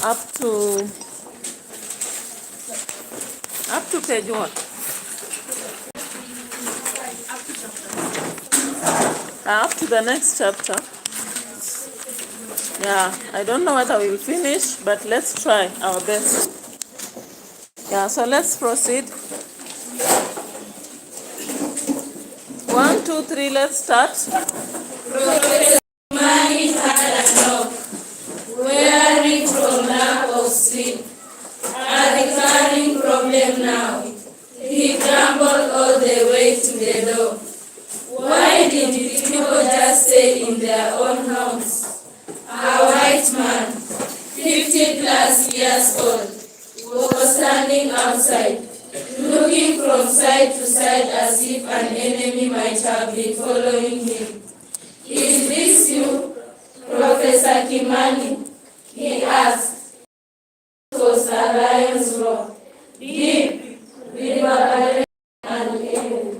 up to page what? Up to the next chapter. Yeah, I don't know whether we will finish, but let's try our best. Yeah, so let's proceed. 1, 2, 3, let's start. Professor Kimani had a knock, weary from lack of sleep. A recurring problem now. He grumbled all the way to the door. Why didn't people just stay in their own house? A white man, 50 plus years old, was standing outside, looking from side to side as if an enemy might have been following him. Is this you, Professor Kimani? He asked. It was a lion's roar, deep, reverberant, and heavy.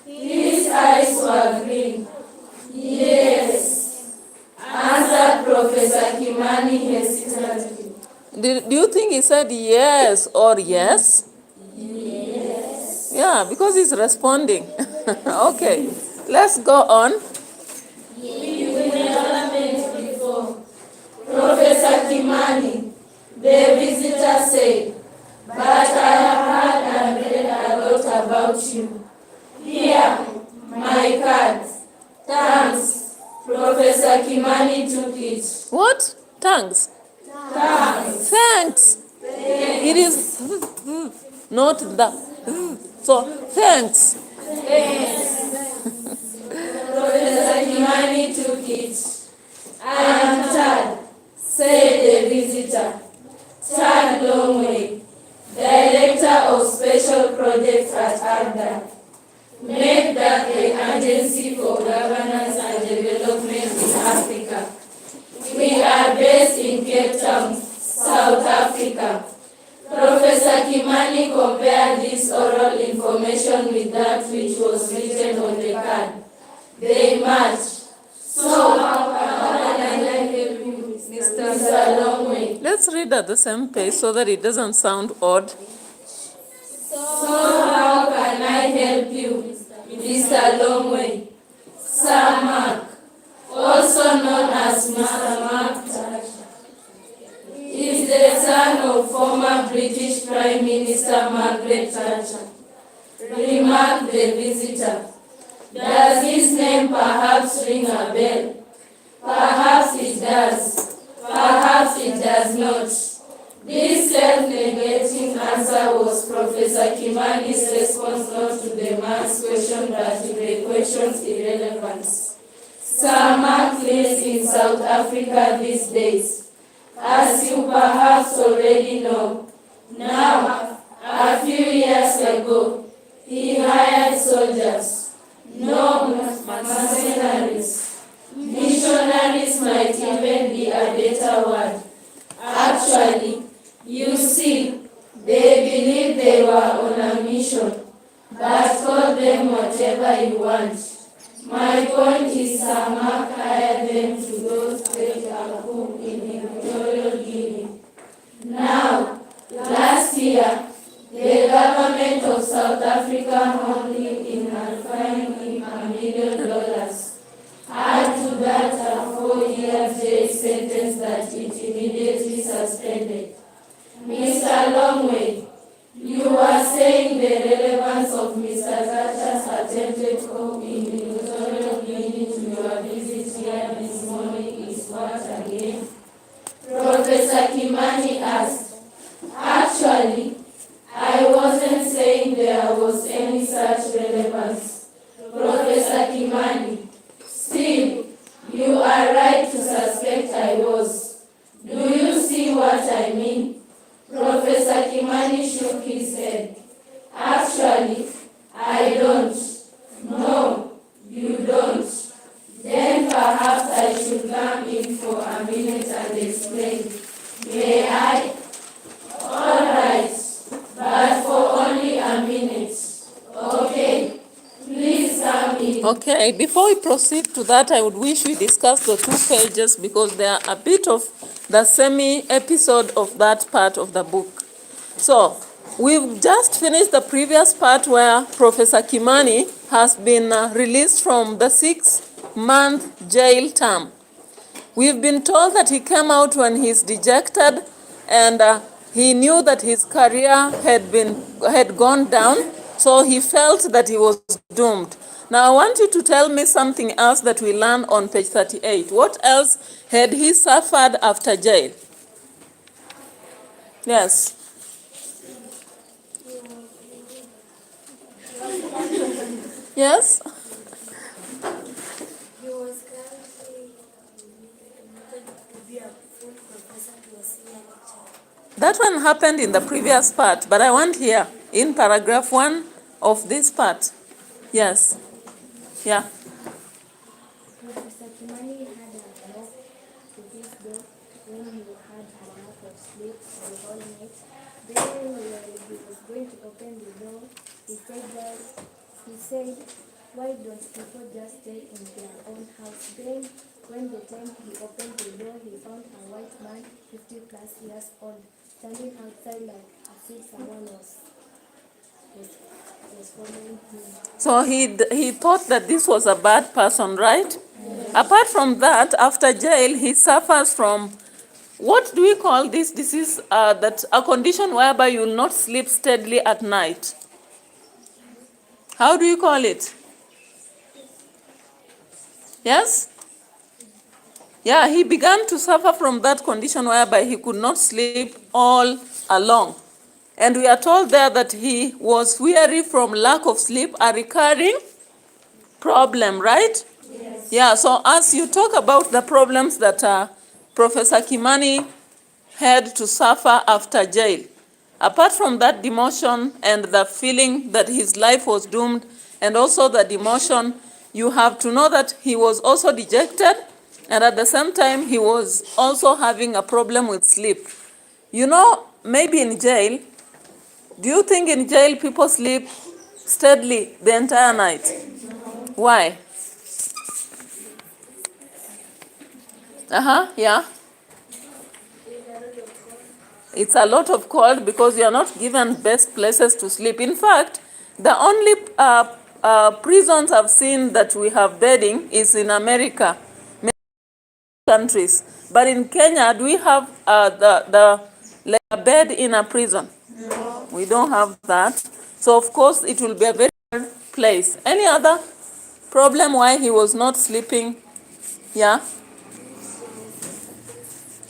His eyes were green. Yes, answered Professor Kimani hesitantly. Do you think he said yes or yes? Yes. Yeah, because he's responding. Okay, let's go on. We never met before. Professor Kimani, the visitor said, but I have heard and read a lot about you. Here, my card. Thanks. Professor Kimani took it. What? Thanks. Thanks. Thanks. It is not the. So, thanks. Professor Kimani took it. I am Tad, said the visitor. Tad Longway, Director of Special Projects at ARDA. Make that the Agency for Governance and Development in Africa. We are based in Cape Town, South Africa. Professor Kimani compared this oral information with that which was written on the card. They matched. So how can I help you, Mr. Longway? Let's read at the same pace so that it doesn't sound odd. So how can I help you, Mr. Longway? Sir Mark, also known as Mr. Mark Thatcher, is the son of former British Prime Minister Margaret Thatcher. Remarked the visitor. Does his name perhaps ring a bell? Perhaps it does. Perhaps it does not. This self-negating answer was Professor Kimani's response not to the man's question but to the question's irrelevance. Sir Mark lives in South Africa these days. As you perhaps already know, now, a few years ago, he hired soldiers, no mercenaries. Missionaries might even be a better word. Actually, you see, they believed they were on a mission, but call them whatever you want. My point is Sir Mark hired them to go straight a coup in Equatorial Guinea. Now, last year, the government of South Africa honored him in finding him $1 million. Add to that a 4-year jail sentence that it immediately suspended. Mr. Longway, you are saying the relevance of Mr. Thatcher's attempted coup in Equatorial Guinea to your visit here this morning is what again? Professor Kimani asked. Actually, I wasn't saying there was any such relevance. Professor Kimani, still, you are right to suspect I was. Do you see what I mean? Professor Kimani shook his head. Actually, I don't. No, you don't. Then perhaps I should come in for a minute and explain. May I? All right, but for only a minute. Okay, please come in. Okay, before we proceed to that, I would wish we discuss the 2 pages because there are a bit of the semi-episode of that part of the book. So, we've just finished the previous part where Professor Kimani has been released from the 6-month jail term. We've been told that he came out when he's dejected and he knew that his career had gone down, so he felt that he was doomed. Now I want you to tell me something else that we learn on page 38. What else had he suffered after jail? Yes. Yes? He was currently to be a full professor to a senior lecturer. That one happened in the previous part, but I want here in paragraph 1 of this part. Yes. Yeah. Professor Kimani had a knock to his door when he had a lack of sleep the whole night. Then when he was going to open the door, he said, why don't people just stay in their own house? Then when the time he opened the door, he found a white man, 50 plus years old, standing outside like as if someone was following him. So he thought that this was a bad person, right? Apart from that, after jail, he suffers from, what do we call this? This is that a condition whereby you will not sleep steadily at night. How do you call it? Yes? Yeah, he began to suffer from that condition whereby he could not sleep all along. And we are told there that he was weary from lack of sleep, a recurring problem, right? Yes. Yeah, so as you talk about the problems that Professor Kimani had to suffer after jail, apart from that demotion and the feeling that his life was doomed, and also the demotion, you have to know that he was also dejected, and at the same time, he was also having a problem with sleep. You know, maybe in jail, do you think in jail people sleep steadily the entire night? Why? Yeah. It's a lot of cold because you are not given best places to sleep. In fact, the only prisons I've seen that we have bedding is in America, many countries. But in Kenya, do we have like a bed in a prison? No. We don't have that. So of course, it will be a very hard place. Any other problem why he was not sleeping? Yeah.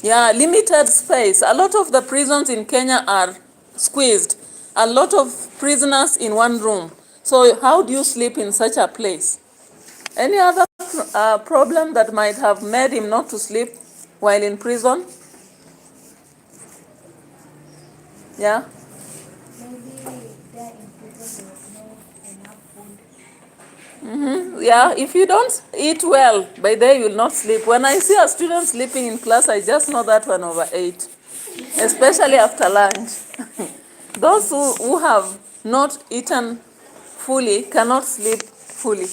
Yeah, limited space. A lot of the prisons in Kenya are squeezed. A lot of prisoners in one room. So how do you sleep in such a place? Any other problem that might have made him not to sleep while in prison? Yeah? Maybe there in prison there was no enough food. Yeah, if you don't eat well, by then you will not sleep. When I see a student sleeping in class, I just know that one overate, especially after lunch. Those who have not eaten fully cannot sleep fully.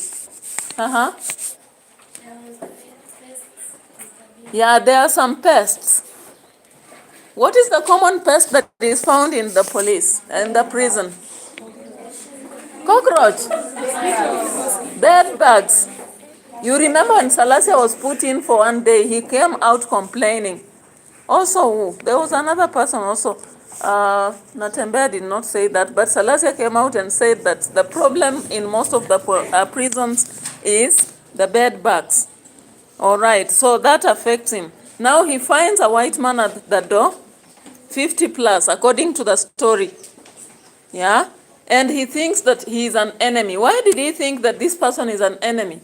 Yeah, there are some pests. What is the common pest that is found in the police, in the prison? Cockroach. Bed bugs. You remember when Salasia was put in for one day, he came out complaining. Also, there was another person also. Natembeya did not say that, but Salasia came out and said that the problem in most of the prisons is the bed bugs. All right, so that affects him. Now he finds a white man at the door, 50 plus, according to the story. Yeah? And he thinks that he is an enemy. Why did he think that this person is an enemy?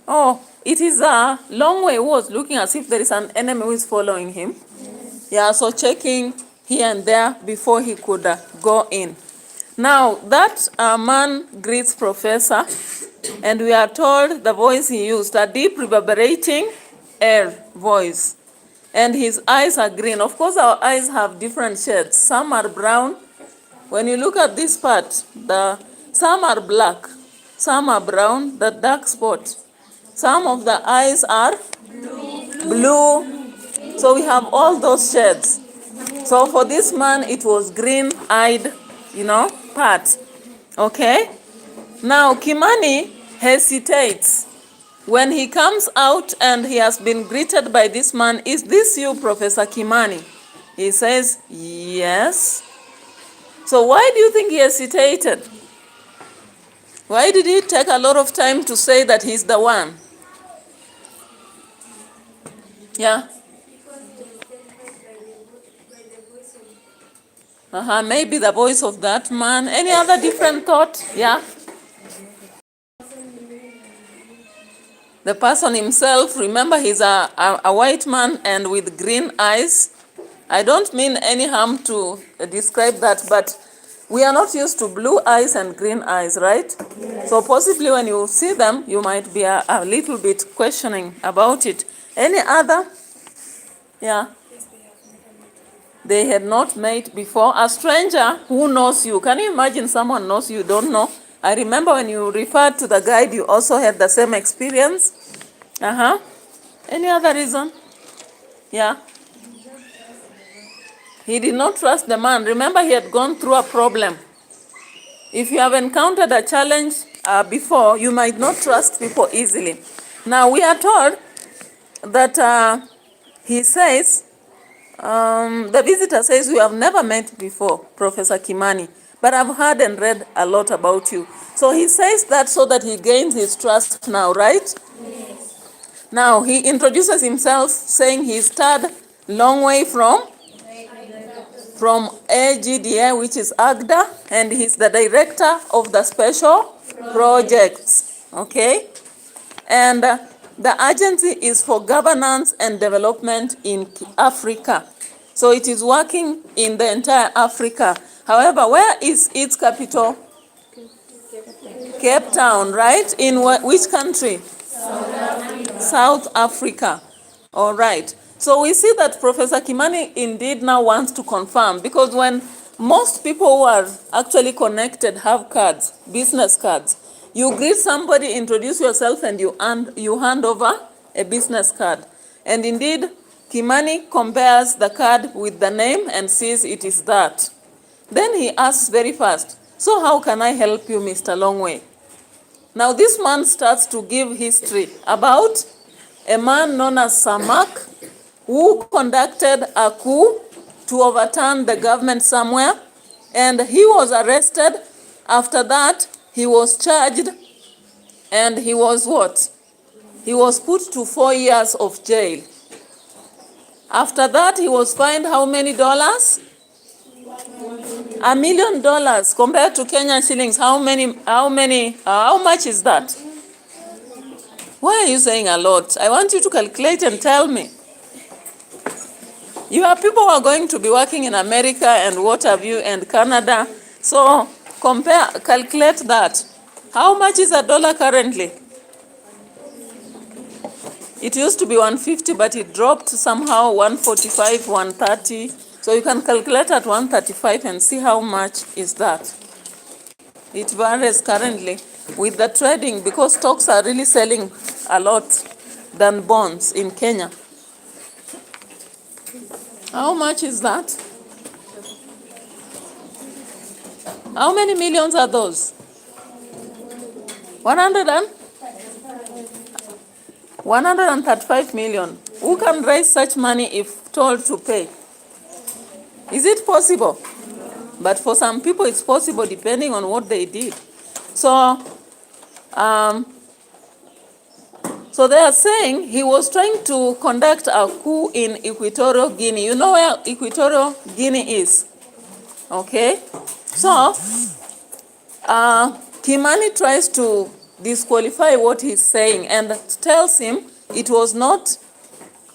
Oh, it is a long way was looking as if there is an enemy who is following him. Yes. Yeah, so checking here and there before he could go in. Now, that man greets Professor, and we are told the voice he used, a deep reverberating air voice. and his eyes are green. Of course, our eyes have different shades. Some are brown. When you look at this part, some are black, some are brown, the dark spot. Some of the eyes are blue. So we have all those shades. So for this man, it was green-eyed, part. Okay? Now, Kimani hesitates. When he comes out and he has been greeted by this man, "Is this you, Professor Kimani?" He says, "Yes." So why do you think he hesitated? Why did he take a lot of time to say that he's the one? Yeah? Maybe the voice of that man. Any other different thought? Yeah? The person himself, remember, he's a white man and with green eyes. I don't mean any harm to describe that, but we are not used to blue eyes and green eyes, right? Yes. So possibly when you see them, you might be a little bit questioning about it. Any other? Yeah? They had not met before. A stranger who knows you. Can you imagine someone knows you don't know? I remember when you referred to the guide, you also had the same experience. Any other reason? Yeah? He did not trust the man. Remember, he had gone through a problem. If you have encountered a challenge before, you might not trust people easily. Now, we are told that he says, the visitor says, "We have never met before, Professor Kimani, but I've heard and read a lot about you." So he says that so that he gains his trust now, right? Yes. Now, he introduces himself saying he started long way from AGDA, which is AGDA, and he's the director of the special projects, okay? And the agency is for governance and development in Africa. So it is working in the entire Africa. However, where is its capital? Cape Town, right? In which country? South Africa. South Africa. All right. So we see that Professor Kimani indeed now wants to confirm, because when most people who are actually connected have cards, business cards, you greet somebody, introduce yourself, and you hand over a business card. And indeed, Kimani compares the card with the name and sees it is that. Then he asks very fast, "So how can I help you, Mr. Longway?" Now this man starts to give history about a man known as Samak, who conducted a coup to overturn the government somewhere, and he was arrested. After that, he was charged, and he was what? He was put to 4 years of jail. After that, he was fined how many dollars? $1 million. Compared to Kenyan shillings, how much is that? Why are you saying a lot? I want you to calculate and tell me. You have people who are going to be working in America and what have you, and Canada. So calculate that. How much is a dollar currently? It used to be 150, but it dropped somehow 145, 130. So you can calculate at 135 and see how much is that. It varies currently with the trading, because stocks are really selling a lot than bonds in Kenya. How much is that? How many millions are those? 135 million. Who can raise such money if told to pay? Is it possible? But for some people it's possible, depending on what they did. So they are saying he was trying to conduct a coup in Equatorial Guinea. You know where Equatorial Guinea is? Okay? So, Kimani tries to disqualify what he's saying and tells him it was not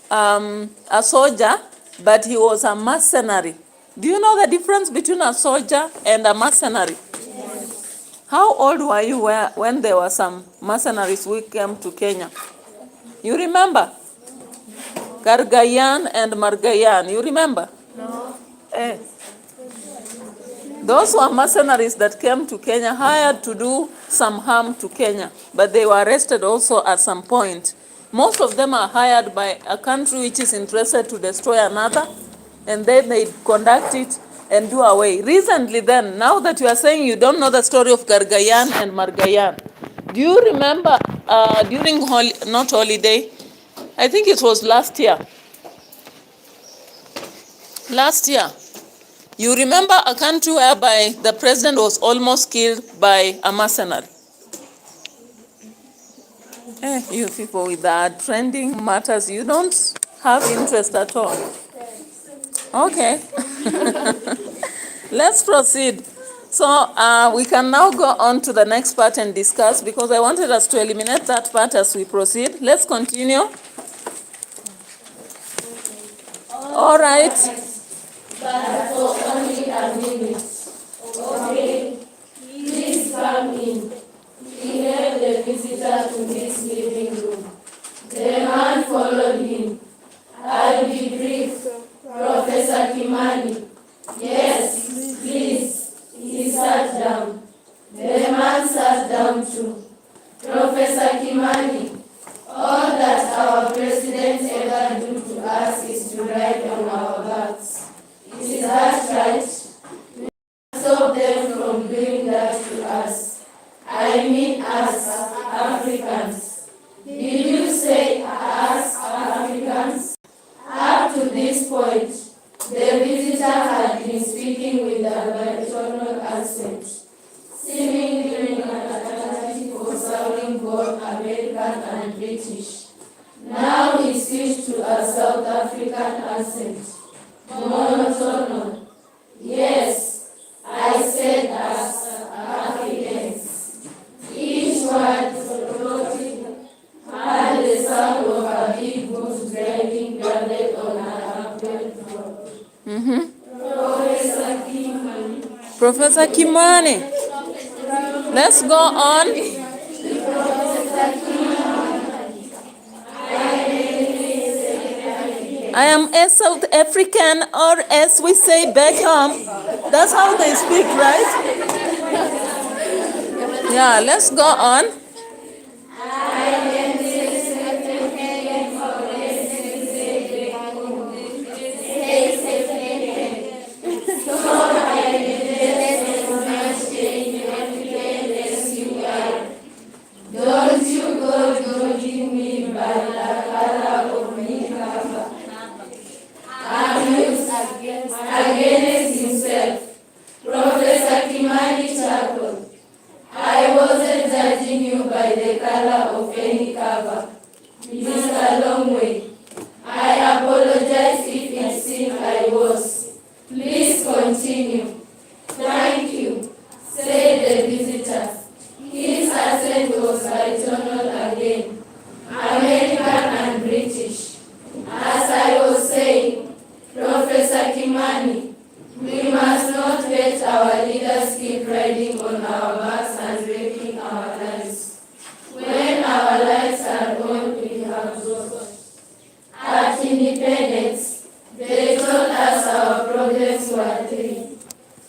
a soldier, but he was a mercenary. Do you know the difference between a soldier and a mercenary? Yes. How old were you when there were some mercenaries who came to Kenya? You remember? Gargayan and Margayan. You remember? No. Eh. Those were mercenaries that came to Kenya, hired to do some harm to Kenya, but they were arrested also at some point. Most of them are hired by a country which is interested to destroy another, and then they conduct it and do away. Recently then, now that you are saying you don't know the story of Gargayan and Margayan, do you remember during, not holiday, I think it was last year, you remember a country whereby the president was almost killed by a mercenary? You people with that trending matters, you don't have interest at all. Okay. Let's proceed. So we can now go on to the next part and discuss, because I wanted us to eliminate that part as we proceed. Let's continue. All right. But for only a minute. Okay, please come in. He held the visitor to his living room. The man followed him. I'll be brief, Professor Kimani. Yes, please. He sat down. The man sat down too. Professor Kimani, all that our president ever do to us is to ride on our backs. Is that right? Stop them from doing that to us. I mean us, Africans. Did you say us, Africans? Up to this point, the visitor had been speaking with a baritone accent, seemingly an alternative for sounding both American and British. Now he switched to a South African accent. Monotone. Yes, I said as Africans. Each word had the sound of a big boot driving grounded on an upward drop. Professor Kimani. Let's go on. I am a South African, or as we say back home. That's how they speak, right? Yeah, let's go on. Don't you go dodging me by the color of me cover. Amused against himself, Professor Kimani chuckled. I wasn't judging you by the color of any cover, Mr. Longway. I apologize if it seemed I was. Please continue. Thank you, said the visitor. His accent was baritone again, American and British. As I was saying, Professor Kimani, we must not let our leaders keep riding on our backs and wrecking our lives. When our lives are on, we have growth. At independence, they told us our problems were three: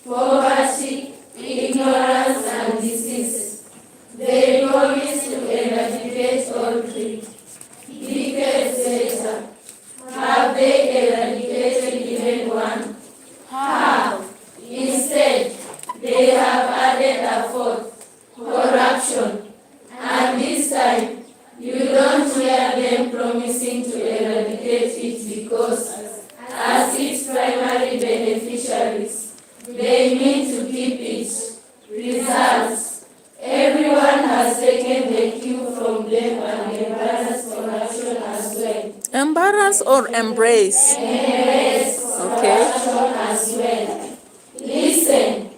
poverty, ignorance, and disease. They promised to eradicate all three. Decades later, have they eradicated even one? How? Instead, they have added a fourth: corruption. And this time, you don't hear them promising to eradicate it because, as its primary beneficiaries, they mean to keep it. Results: everyone has taken the cue from them and embraced corruption as well. Embarrass or embrace? Embrace Okay. corruption as well. Listen,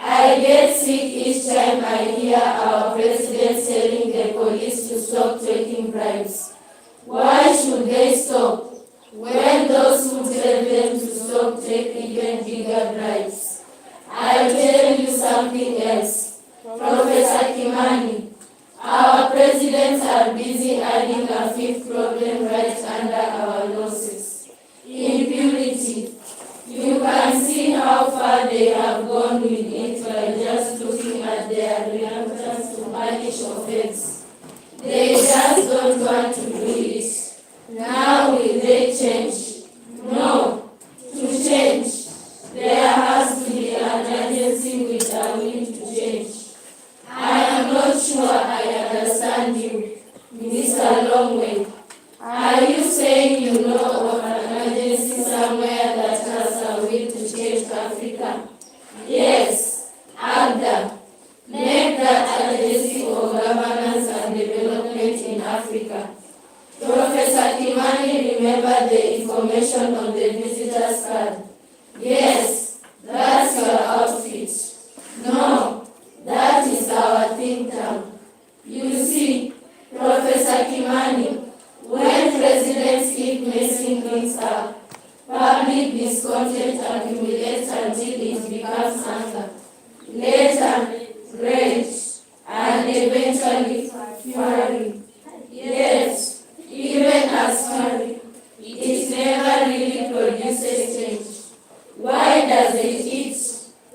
I get sick each time I hear our president telling the police to stop taking bribes. Why should they stop when those who tell them to stop take even bigger bribes? I'll tell you something else, Professor Kimani. Our presidents are busy adding a fifth problem right under our noses. an agency with a will to change. I am not sure I understand you, Mr. Longway. Are you saying you know of an agency somewhere that has a will to change Africa? Yes, AGDA. Make that agency for governance and development in Africa. Professor Kimani remembered the information on the visitor's card. Yes, that's your outfit. No, that is our think tank. You see, Professor Kimani, when presidents keep messing things up, public discontent accumulates until it becomes anger, later rage, and eventually fury. Yet, even as fury, it never really produces change. Why does it?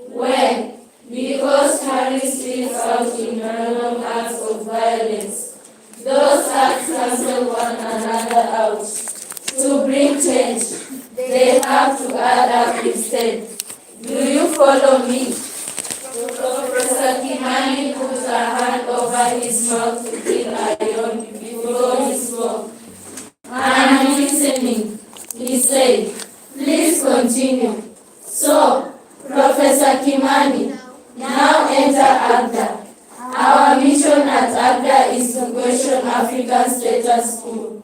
When? Because fury spills out in random acts of violence. Those acts cancel one another out. To bring change, they have to add up instead. Do you follow me? Professor Kimani put a hand over his mouth to kill a yawn before he spoke. I am listening, he said. Please continue. So, Professor Kimani, now enter AGDA. Our mission at AGDA is to question Africa's status quo.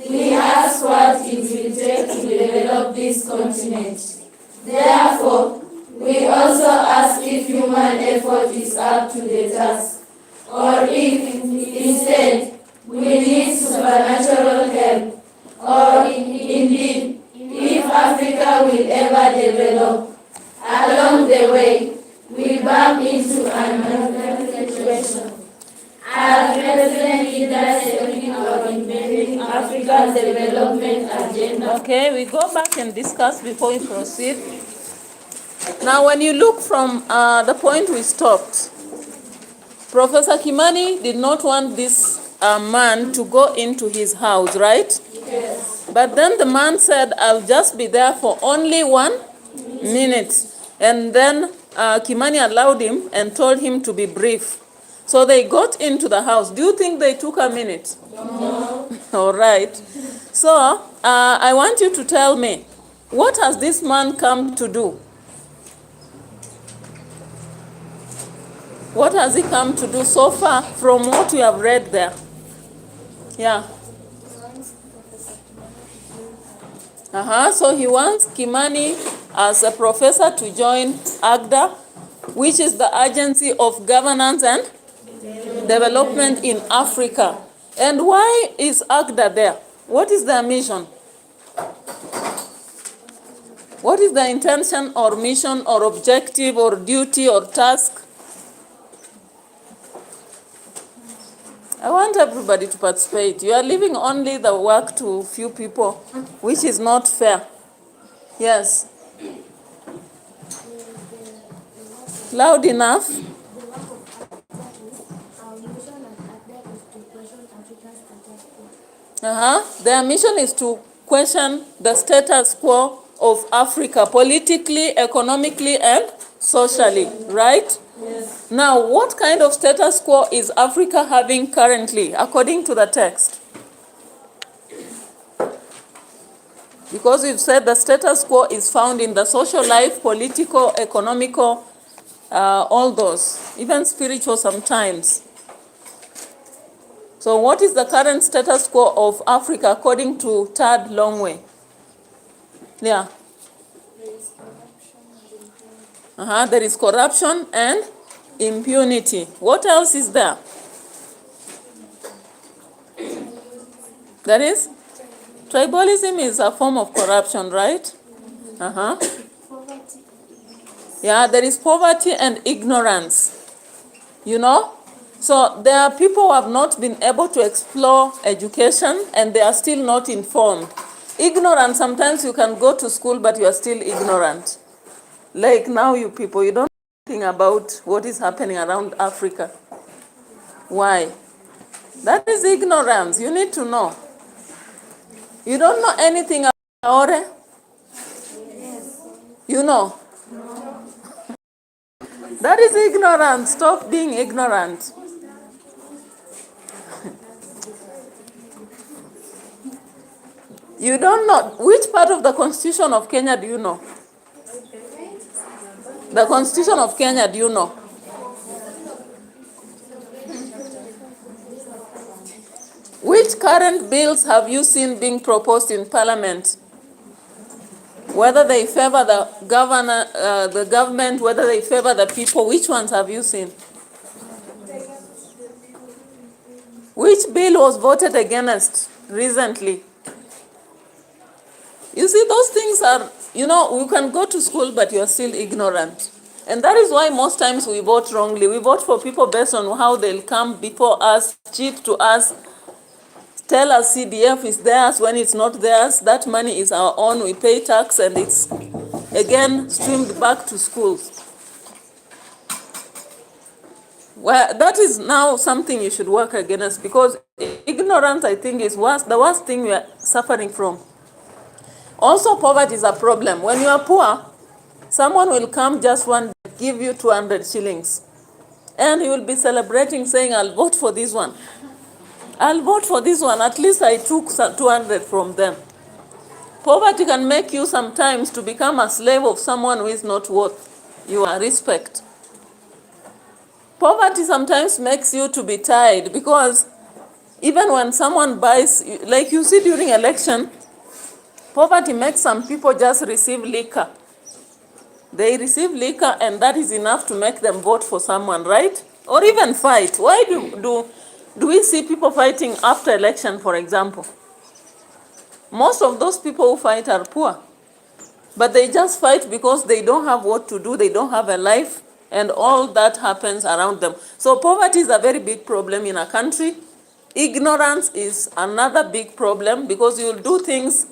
We ask what it will take to develop this continent. Therefore, we also ask if human effort is up to the task, or if, instead, we need supernatural help, or indeed, if Africa will ever develop. Along the way, we bump into another situation. Are President leaders helping or impeding Africa's development agenda? Okay, we go back and discuss before we proceed. Now, when you look from the point we stopped, Professor Kimani did not want this man to go into his house, right? Yes. But then the man said, I'll just be there for only 1 minute. And then Kimani allowed him and told him to be brief. So they got into the house. Do you think they took a minute? No. All right. So I want you to tell me, what has this man come to do? What has he come to do so far from what we have read there? Yeah. So he wants Kimani as a professor to join AGDA, which is the Agency of Governance and Development in Africa. And why is AGDA there? What is their mission? What is the intention or mission or objective or duty or task? I want everybody to participate. You are leaving only the work to few people, which is not fair. Yes. Loud enough. Their mission is to question the status quo of Africa, politically, economically, and socially, right? Yes. Now, what kind of status quo is Africa having currently, according to the text? Because we've said the status quo is found in the social life, political, economical, all those, even spiritual sometimes. So what is the current status quo of Africa according to Tad Longway? Yeah. There is corruption and impunity. What else is there? There is? Tribalism is a form of corruption, right? Yeah, there is poverty and ignorance. You know? So there are people who have not been able to explore education and they are still not informed. Ignorant, sometimes you can go to school but you are still ignorant. Like now you people, you don't know anything about what is happening around Africa. Why? That is ignorance. You need to know. You don't know anything about Aore? Yes. You know? That is ignorant. Stop being ignorant. You don't know. Which part of the Constitution of Kenya do you know? The Constitution of Kenya, do you know? Which current bills have you seen being proposed in Parliament? Whether they favor the government, whether they favor the people, which ones have you seen? Which bill was voted against recently? You see, those things are, you can go to school, but you're still ignorant. And that is why most times we vote wrongly. We vote for people based on how they'll come before us, cheat to us, tell us CDF is theirs when it's not theirs. That money is our own. We pay tax and it's, again, streamed back to schools. Well, that is now something you should work against, because ignorance, I think, is the worst thing we are suffering from. Also, poverty is a problem. When you are poor, someone will come just one day, give you 200 shillings. And you will be celebrating, saying, I'll vote for this one. I'll vote for this one. At least I took 200 from them. Poverty can make you sometimes to become a slave of someone who is not worth your respect. Poverty sometimes makes you to be tired, because even when someone buys, like you see during election, poverty makes some people just receive liquor. They receive liquor and that is enough to make them vote for someone, right? Or even fight. Why do we see people fighting after election, for example? Most of those people who fight are poor. But they just fight because they don't have what to do, they don't have a life, and all that happens around them. So poverty is a very big problem in a country. Ignorance is another big problem, because you'll do things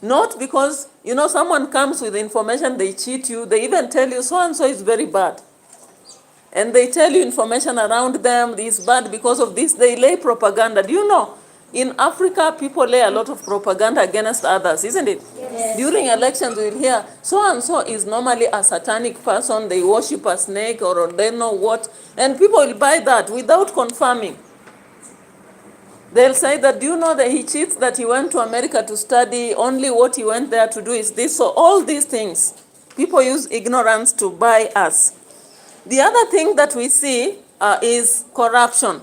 not because, someone comes with information, they cheat you, they even tell you so-and-so is very bad. And they tell you information around them is bad because of this. They lay propaganda. Do you know, in Africa, people lay a lot of propaganda against others, isn't it? Yes. During elections, we'll hear, so-and-so is normally a satanic person, they worship a snake or they know what, and people will buy that without confirming. They'll say that, do you know that he cheats, that he went to America to study, only what he went there to do is this. So all these things, people use ignorance to buy us. The other thing that we see is corruption.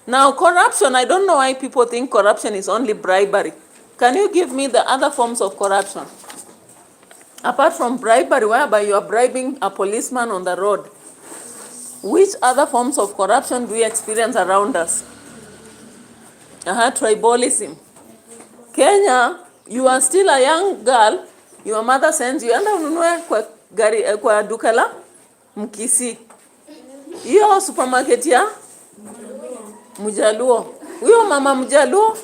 Now, corruption, I don't know why people think corruption is only bribery. Can you give me the other forms of corruption? Apart from bribery, whereby you are bribing a policeman on the road, which other forms of corruption do we experience around us? Tribalism. Kenya, you are still a young girl, your mother sends you, enda ununue kwa duka la Mkisi. Hiyo supermarket ya Mjaluo. Huyo mama Mjaluo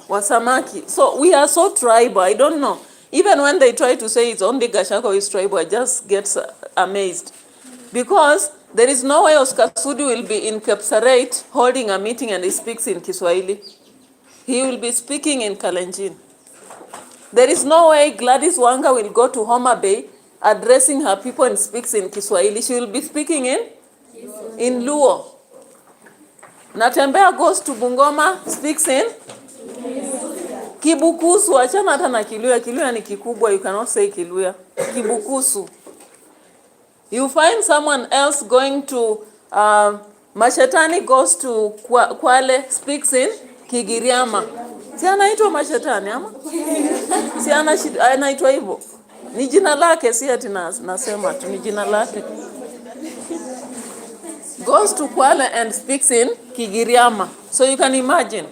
wa samaki. So we are so tribal, I don't know. Even when they try to say it's only Gachagua who is tribal, I just get amazed. Because there is no way Oscar Sudi will be in Kapseret holding a meeting and he speaks in Kiswahili. He will be speaking in Kalenjin. There is no way Gladys Wanga will go to Homa Bay addressing her people and speaks in Kiswahili. She will be speaking in Luo. Natembea goes to Bungoma, speaks in Kibukusu. Achana hata na Kiluya. Kiluya ni kikubwa, you cannot say Kiluya. Kibukusu. You find someone else going to Mashetani, goes to Kwale, speaks in Kigiriama. Si anaitwa Mashetani ama? Si anaitwa hivyo. Ni jina lake, si ati nasema tu ni jina lake. Goes to Kwale and speaks in Kigiriama. So you can imagine.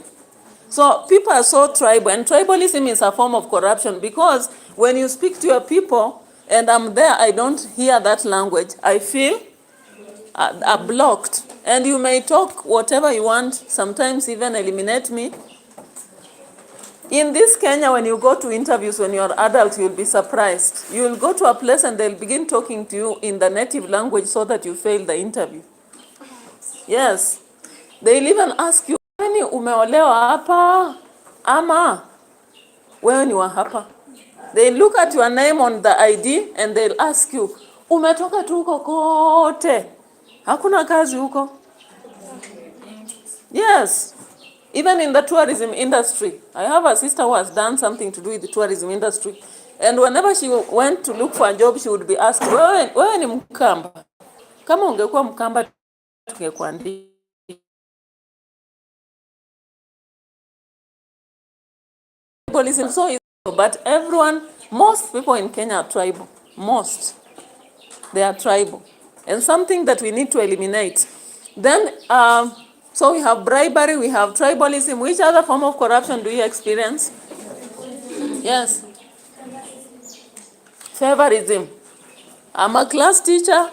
So people are so tribal, and tribalism is a form of corruption, because when you speak to your people and I'm there, I don't hear that language, I feel blocked. And you may talk whatever you want, sometimes even eliminate me. In this Kenya, when you go to interviews, when you're adult, you'll be surprised. You'll go to a place and they'll begin talking to you in the native language so that you fail the interview. Yes. They'll even ask you, "Nani umeolewa hapa? Ama wewe ni wa hapa?" They look at your name on the ID and they'll ask you, "Umetoka tu huko kote? Hakuna kazi huko. Yes. Even in the tourism industry. I have a sister who has done something to do with the tourism industry. And whenever she went to look for a job, she would be asked, wewe ni Mkamba. Kama ungekuwa Mkamba, tungekuandika. So, but everyone, most people in Kenya are tribal. Most. They are tribal. And something that we need to eliminate. Then, so we have bribery, we have tribalism. Which other form of corruption do you experience? Yes. Favorism. I'm a class teacher.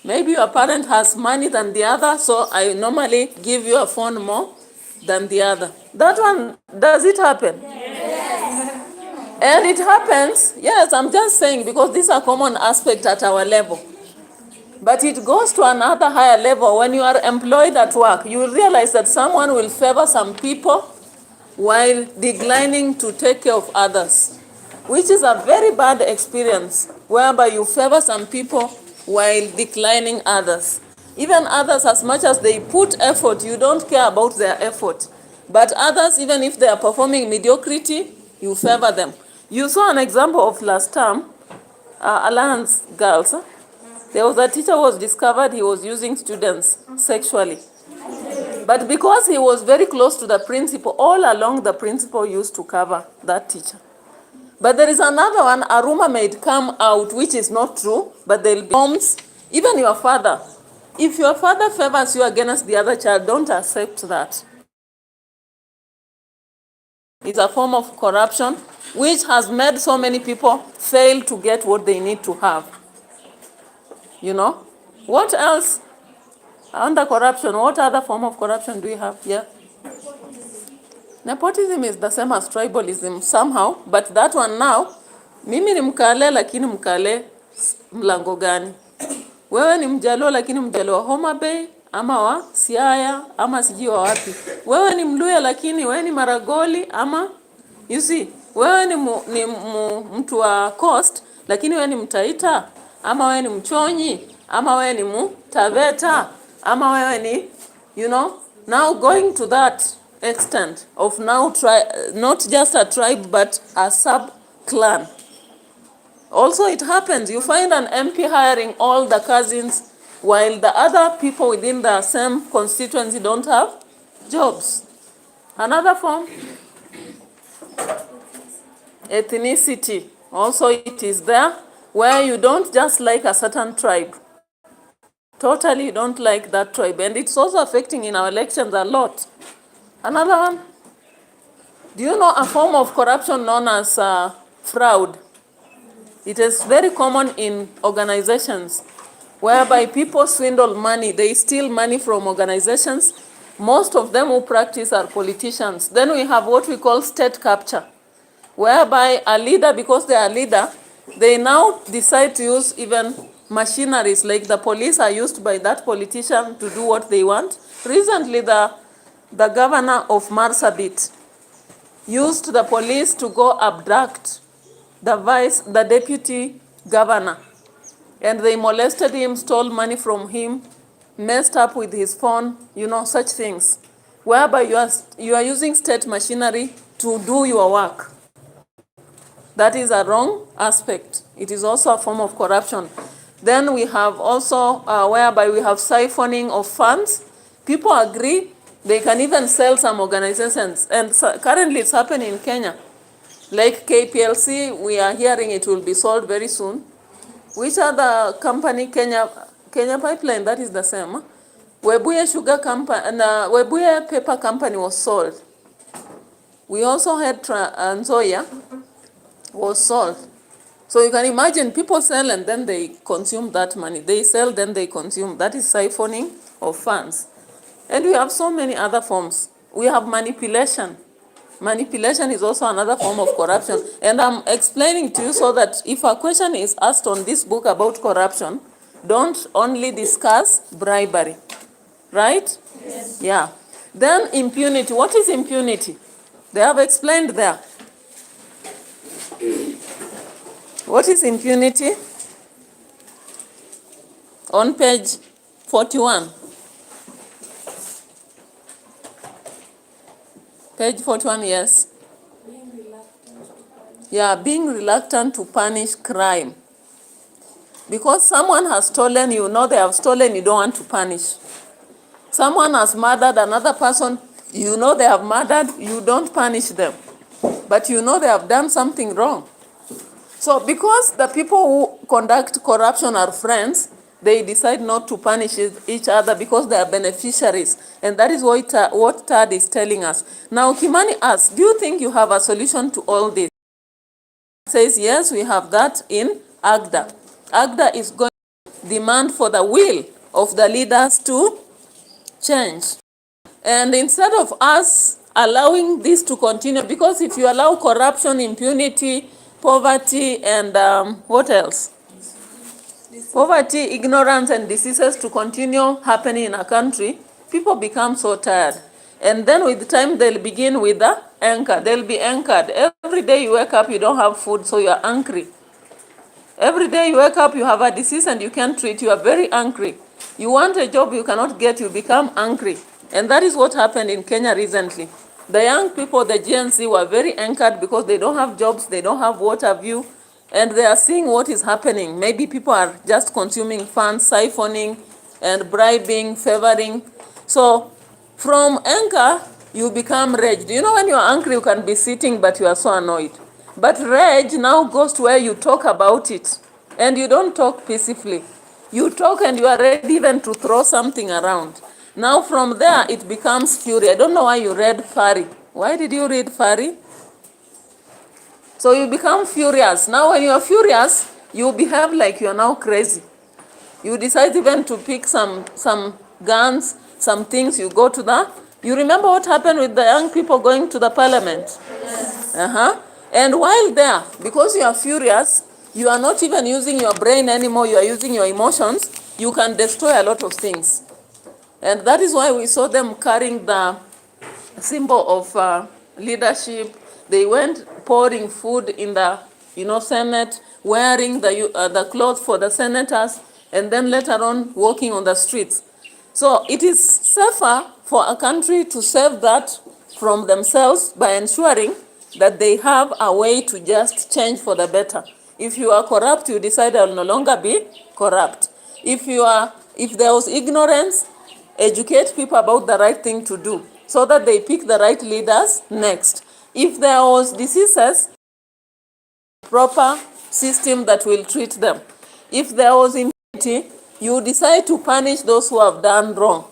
Maybe your parent has money than the other, so I normally give you a phone more than the other. That one, does it happen? Yes. And it happens, yes, I'm just saying, because these are common aspects at our level. But it goes to another higher level. When you are employed at work, you will realize that someone will favor some people while declining to take care of others, which is a very bad experience, whereby you favor some people while declining others. Even others, as much as they put effort, you don't care about their effort. But others, even if they are performing mediocrity, you favor them. You saw an example of last term, Alliance Girls. There was a teacher who was discovered he was using students sexually. But because he was very close to the principal, all along the principal used to cover that teacher. But there is another one, a rumor may come out, which is not true, but there will be forms. Even your father. If your father favors you against the other child, don't accept that. It's a form of corruption, which has made so many people fail to get what they need to have. You know? What else? Under corruption, what other form of corruption do we have? Yeah. Nepotism is the same as tribalism somehow, but that one now, mimi ni Mkale lakini Mkale mlango gani? Wewe ni Mjaluo lakini Mjaluo wa Homa Bay, ama wa Siaya, ama sijui wa wapi. Wewe ni Mluya lakini wewe ni Maragoli, ama you see, wewe ni mtu wa Coast lakini wewe ni Mtaita, ama wewe ni Mchonyi, ama wewe ni Mtaveta, ama wewe ni, you know, now going to that extent of now not just a tribe but a sub-clan. Also it happens, you find an MP hiring all the cousins while the other people within the same constituency don't have jobs. Another form, ethnicity. Also it is there, where you don't just like a certain tribe. Totally don't like that tribe. And it's also affecting in our elections a lot. Another one, do you know a form of corruption known as fraud? It is very common in organizations, whereby people swindle money. They steal money from organizations. Most of them who practice are politicians. Then we have what we call state capture, whereby a leader, because they are a leader, they now decide to use even machineries, like the police are used by that politician to do what they want. Recently, the governor of Marsabit used the police to go abduct the deputy governor. And they molested him, stole money from him, messed up with his phone, you know, such things. Whereby you are using state machinery to do your work. That is a wrong aspect. It is also a form of corruption. Then we have also whereby we have siphoning of funds. People agree, they can even sell some organizations. And currently it's happening in Kenya. Like KPLC, we are hearing it will be sold very soon. Which other company? Kenya Pipeline, that is the same. Webuye Sugar Company and Webuye Paper Company was sold. We also had Nzoia was sold. So you can imagine people sell and then they consume that money. They sell, then they consume. That is siphoning of funds. And we have so many other forms. We have manipulation. Manipulation is also another form of corruption. And I'm explaining to you so that if a question is asked on this book about corruption, don't only discuss bribery. Right? Yes. Yeah. Then impunity. What is impunity? They have explained there. What is impunity? On page 41. Page 41, yes. Yeah, being reluctant to punish crime. Because someone has stolen, you know they have stolen, you don't want to punish. Someone has murdered another person, you know they have murdered, you don't punish them. But you know they have done something wrong. So because the people who conduct corruption are friends, they decide not to punish each other because they are beneficiaries. And that is what Tad is telling us. Now Kimani asks, do you think you have a solution to all this? Says, yes, we have that in AGDA. AGDA is going to demand for the will of the leaders to change. And instead of us allowing this to continue, because if you allow corruption, impunity, poverty, and what else? Poverty, ignorance, and diseases to continue happening in a country, people become so tired. And then with time, they'll begin with the anchor. They'll be anchored. Every day you wake up, you don't have food, so you're angry. Every day you wake up, you have a disease and you can't treat, you are very angry. You want a job you cannot get, you become angry. And that is what happened in Kenya recently. The young people, the Gen Z, were very anchored because they don't have jobs, they don't have water view, and they are seeing what is happening. Maybe people are just consuming funds, siphoning, and bribing, favoring. So from anger, you become rage. Do you know when you are angry, you can be sitting, but you are so annoyed. But rage now goes to where you talk about it. And you don't talk peacefully. You talk and you are ready even to throw something around. Now from there, it becomes fury. I don't know why you read Fari. Why did you read Fari? So you become furious. Now when you are furious, you behave like you are now crazy. You decide even to pick some guns, some things, you go to the... You remember what happened with the young people going to the parliament? Yes. And while there, because you are furious, you are not even using your brain anymore, you are using your emotions, you can destroy a lot of things. And that is why we saw them carrying the symbol of leadership. They went pouring food in the Senate, wearing the clothes for the senators, and then later on walking on the streets. So it is safer for a country to save that from themselves by ensuring that they have a way to just change for the better. If you are corrupt, you decide I will no longer be corrupt. If there was ignorance, educate people about the right thing to do so that they pick the right leaders next. If there was diseases, proper system that will treat them. If there was impunity, you decide to punish those who have done wrong.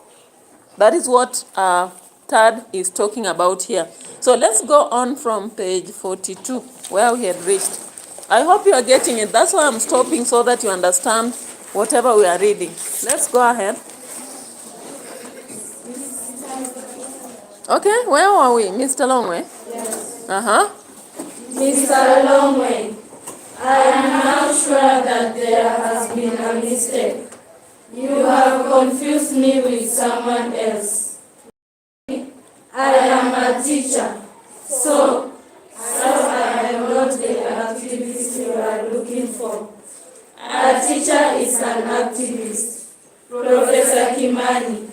That is what Tad is talking about here. So let's go on from page 42, where we had reached. I hope you are getting it. That's why I'm stopping, so that you understand whatever we are reading. Let's go ahead. Okay, where are we? Mr. Longway? Yes. Mr. Longway, I am now sure that there has been a mistake. You have confused me with someone else. I am a teacher, so I am not the activist you are looking for. A teacher is an activist. Professor Kimani,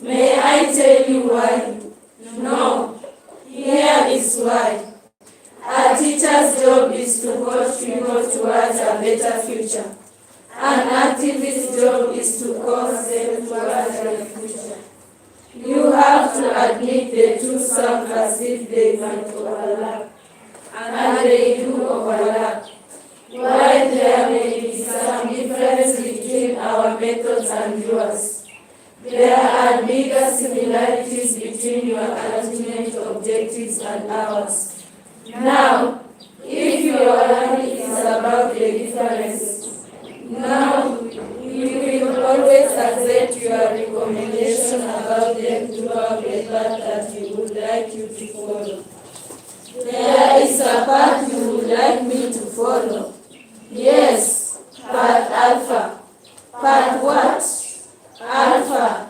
may I tell you why? No. Here is why. A teacher's job is to coach people towards a better future. An activist's job is to cause them towards a future. You have to admit the two sound as if they might overlap. And they do overlap. While there may be some difference between our methods and yours, there are bigger similarities between your ultimate objectives and ours. Now, if your worry is about the differences, now we will always accept your recommendation about them throughout the path that we would like you to follow. There is a path you would like me to follow. Yes, path alpha. Path what? Alpha.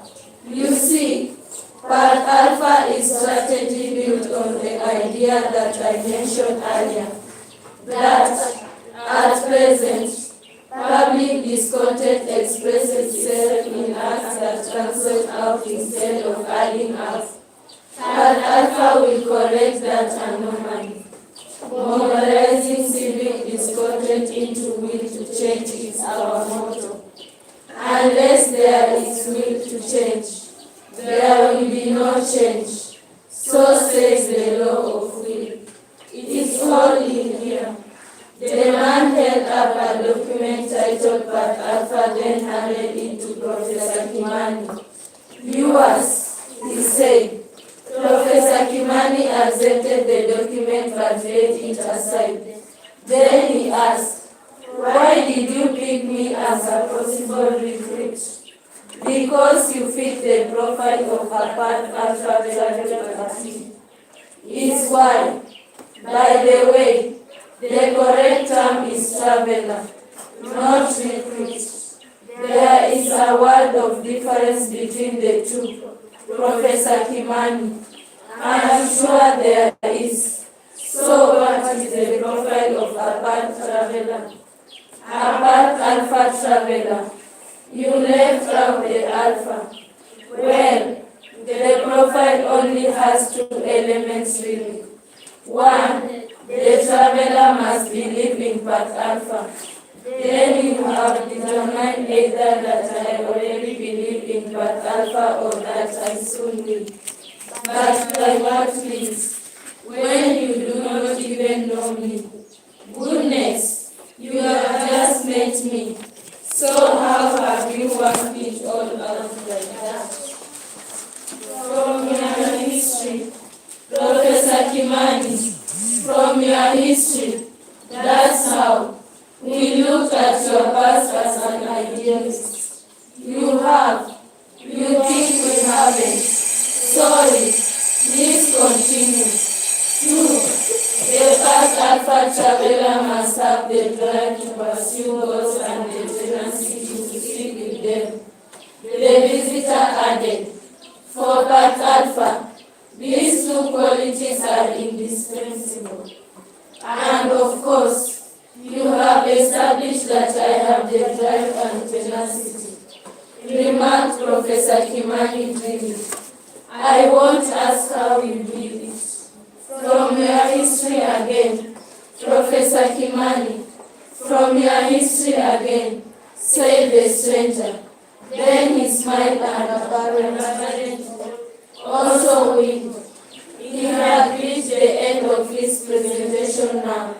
You see, path alpha is strategy built on the idea that I mentioned earlier, that at present Public discontent expresses itself in acts that cancel out instead of adding up. But Alpha will correct that anomaly. Mobilizing civic discontent into will to change is our motto. Unless there is will to change, there will be no change. So says the law of will. It is all in here. The man held up a document titled Part Alpha, then handed it to Professor Kimani. Viewers, he said. Professor Kimani accepted the document but laid it aside. Then he asked, "Why did you pick me as a possible recruit?" "Because you fit the profile of a Part Alpha travel party." Is why. By the way, the correct term is traveler, not recruit. There is a world of difference between the two, Professor Kimani. I am sure there is. So what is the profile of a Part traveler? A Part Alpha traveler. You left out the Alpha. Well, the profile only has two elements really. One, the traveler must believe in Part Alpha. Then you have determined either that I already believe in Part Alpha or that I soon will. But by what means? When you do not even know me. Goodness, you have just met me. So how have you worked it all out like that? From your history, Professor Kimani, from your history, that's how. We looked at your past as an idealist. You have. You think we haven't. Sorry. Please continue. 2. The Part Alpha traveler must have the drive to pursue goals and the tenacity to stick with them. The visitor added, for Part Alpha, these two qualities are indispensable. And of course, you have established that I have the drive and tenacity, remarked Professor Kimani dreamily. I won't ask how you did it. From your history again, Professor Kimani, from your history again, said the stranger. Then he smiled and apparently also winked. He had reached the end of his presentation now.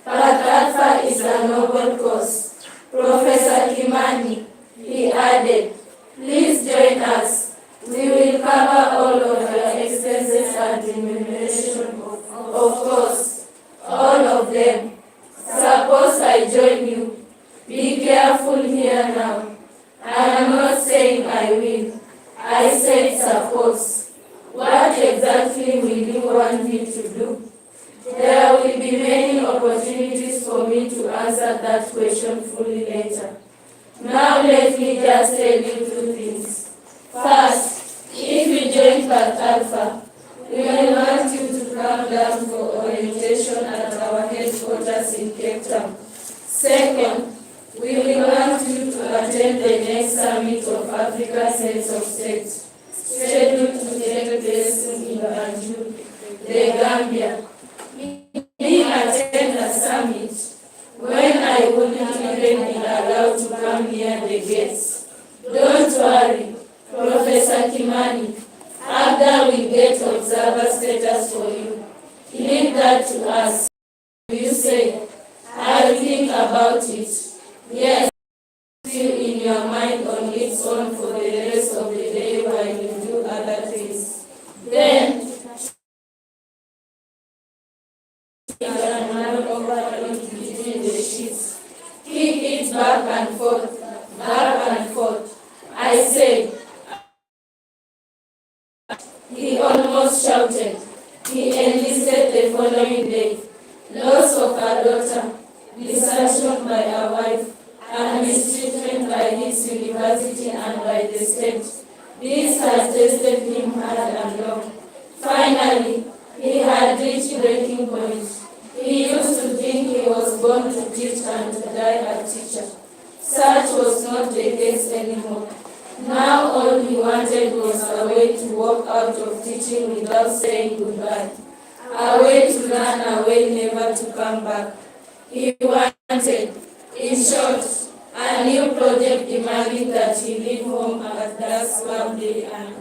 Part Alpha is a noble cause. Professor Kimani, he added, please join us. We will cover all of your expenses and remuneration, of course, all of them. Suppose I join you. Be careful here now. I am not saying I will. I said suppose. What exactly will you want me to do? There will be many opportunities for me to answer that question fully later. Now let me just tell you two things. First, if you join Part Alpha, we will want you to come down for orientation at our headquarters in Cape Town. Second, we will want you to attend the next summit of Africa's heads of state, scheduled to take place in Banjul, the Gambia. Me attend a summit when I wouldn't even be allowed to come near the gates. Don't worry, Professor Kimani. Abda will get observer status for you. Leave that to us. You say, I'll think about it. Yes, you in your mind on its own for the rest of the day while you do other things. Then, you can run over it between the sheets. Kick it back and forth, back and forth. I said, he almost shouted. He enlisted the following day. Loss of a daughter, desertion by a wife, and mistreatment by his university and by the state. This had tested him hard and long. Finally, he had reached breaking point. He used to think he was born to teach and to die a teacher. Such was not the case anymore. Now all he wanted was a way to walk out of teaching without saying goodbye. A way to run away, never to come back. He wanted, in short, a new project demanding that he leave home at dusk one day and,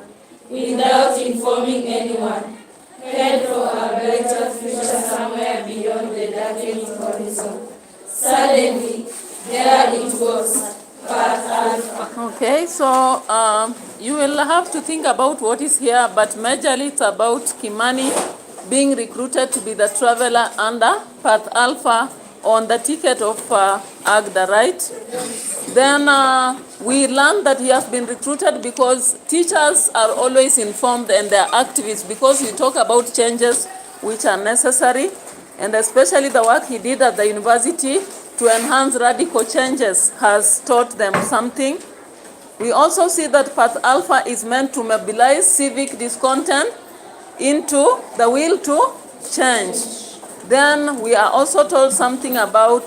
without informing anyone, head for a brighter future somewhere beyond the darkening horizon. Suddenly, there it was, Path Alpha. Okay, so you will have to think about what is here, but majorly it's about Kimani being recruited to be the traveler under Path Alpha on the ticket of Agda, right? Then we learned that he has been recruited because teachers are always informed and they are activists, because we talk about changes which are necessary, and especially the work he did at the university to enhance radical changes has taught them something. We also see that Path Alpha is meant to mobilize civic discontent into the will to change. Then we are also told something about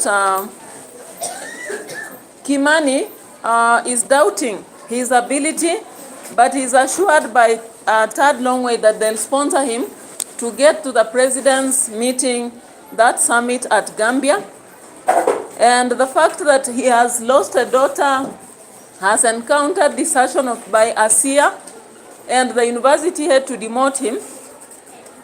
Kimani is doubting his ability, but he's assured by Third Longway that they'll sponsor him to get to the president's meeting, that summit at Gambia. And the fact that he has lost a daughter, has encountered desertion by Asia, and the university had to demote him,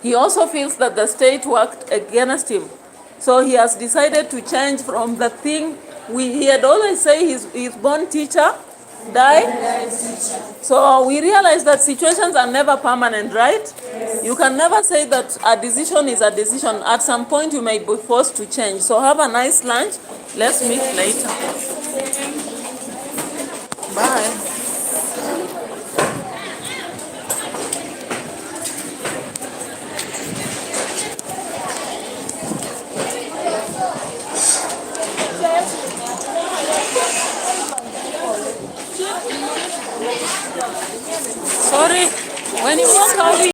he also feels that the state worked against him. So he has decided to change from the thing he had always said his born teacher died. So we realize that situations are never permanent, right? Yes. You can never say that a decision is a decision. At some point you may be forced to change. So have a nice lunch. Let's meet later. Bye.